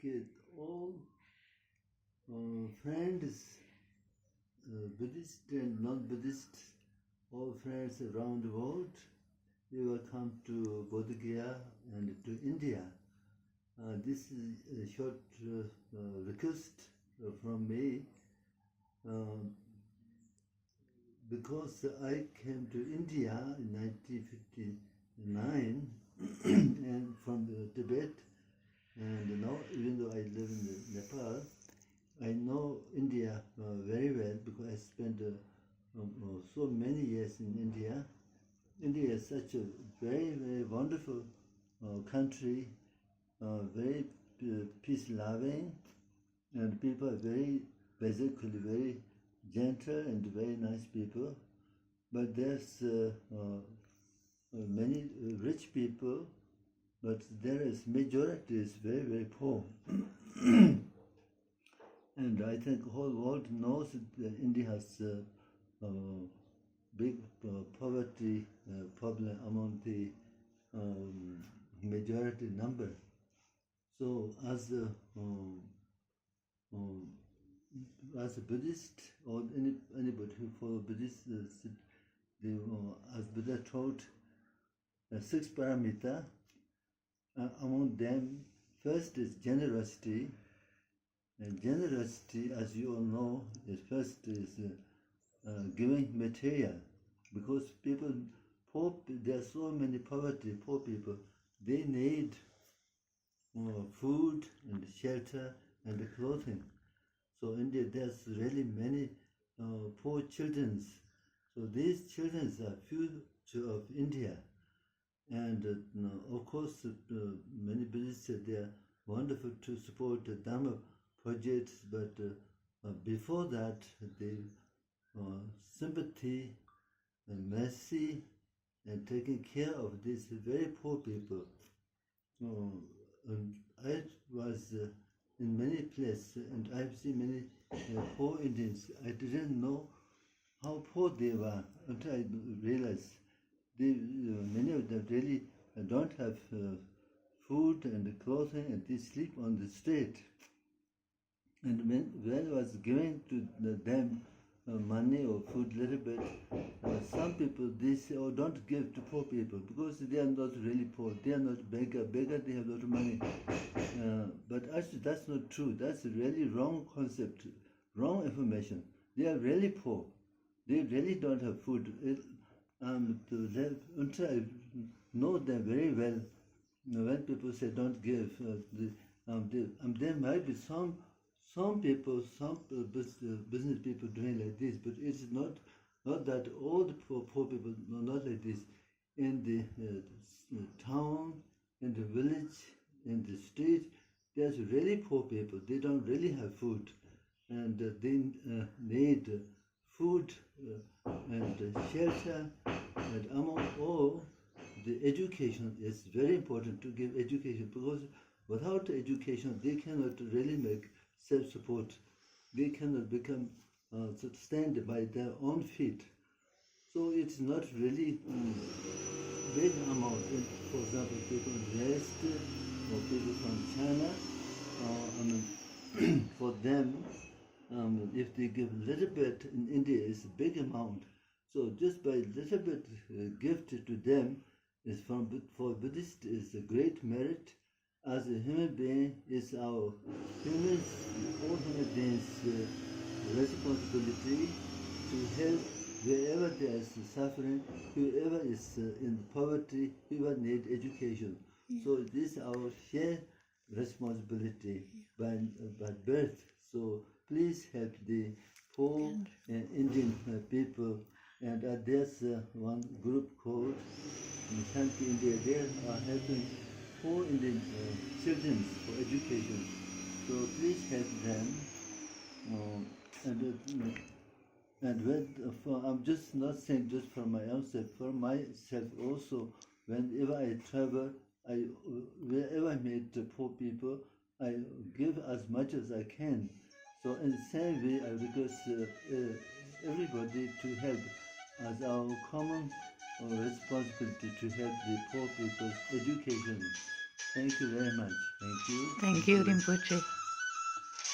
get all friends, Buddhist and non-Buddhist, all friends around the world. We will come to Bodh Gaya and to India. This is a short request from me because I came to India in 1959 and from Tibet, and now even though I live in Nepal, I know India very well because I spent so many years in India. India is such a very, very wonderful country, very peace-loving, and people are very, basically very gentle and very nice people. But there's many rich people, but there is majority is very, very poor. And I think the whole world knows that India has big poverty problem among the majority number. So as a Buddhist or anybody who follow Buddhist, as Buddha taught, 6 paramita. Among them, first is generosity. And generosity, as you all know, first is giving material, because people, poor, there are so many poverty, poor people, they need food and shelter and clothing. So India, there's really many poor children. So these children are future of India. And of course, many Buddhists say they are wonderful to support the Dhamma projects, but before that, the sympathy and mercy and taking care of these very poor people. And I was in many places, and I've seen many poor Indians. I didn't know how poor they were until I realized many of them really don't have food and clothing, and they sleep on the street. And when I was giving to them money or food a little bit, some people, they say, oh, don't give to poor people, because they are not really poor, they are not beggar, they have a lot of money. But actually that's not true. That's a really wrong concept, wrong information. They are really poor. They really don't have food. Until I know them very well, when people say don't give, there might be some people, some business people doing like this, but it's not that all the poor people are not like this. In the town, in the village, in the street, there's really poor people. They don't really have food, and they need food and shelter, and among all, the education is very important to give education, because without education, they cannot really make self-support. They cannot become stand by their own feet. So it's not really big amount. For example, people in the West or people from China, for them, if they give a little bit in India, it's a big amount. So just by little bit gift to them is for Buddhist is a great merit. As a human being, is all human beings' responsibility to help wherever there is suffering, whoever is in poverty, whoever needs education. So this is our shared responsibility by birth. So please help the poor Indian people. And there's one group called Shanti India. They are helping poor Indian children for education. So please help them. And when, I'm just not saying just for my own self, for myself also. Whenever I travel, wherever I meet poor people, I give as much as I can. So in the same way, I request everybody to help as our common responsibility to help the poor people's education. Thank you very much. Thank you. Thank you, Rinpoche.